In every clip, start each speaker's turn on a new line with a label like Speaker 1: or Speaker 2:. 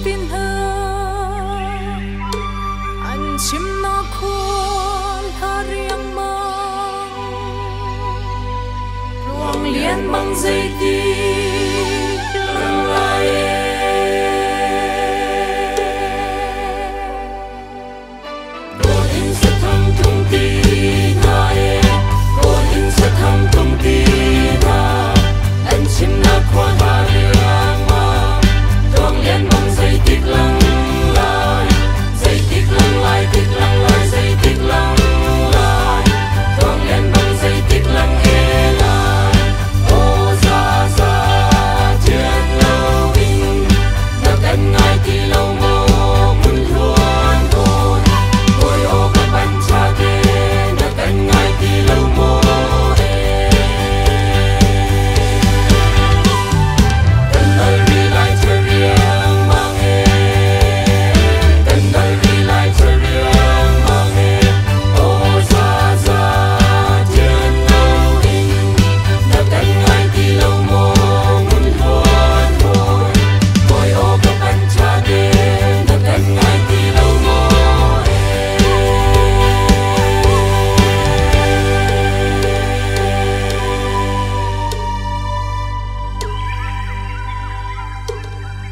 Speaker 1: tin ha an chim na khol hariang mang ruang lian mang dây ti lang lai
Speaker 2: Cô in sẽ thăm thông tin hai cô in sẽ thăm thông tin ha anh chim na khol hariang mang ruang lian mang dây ti lang lai dây ti lang lai dây ti lang lai ruang lian mang dây ti lang e lai ô za za thiên lâu in được anh ngài thì lâu mô muốn luôn thôi ôi ô các bạn cha đê được anh ngài thì lâu mô cần đời đi lại chơi riêng mang em cần đời đi lại chơi riêng mang em ô za za thiên lâu in được anh ngài thì lâu mô muốn luôn thôi ôi ô các bạn cha đê được anh ngài thì lâu mô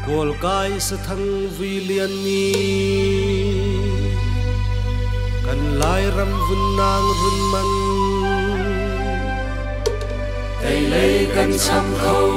Speaker 3: Kol kai sa thang vi lian ni kan lai ram vun nang vun man
Speaker 2: thầy lấy cân trăm khâu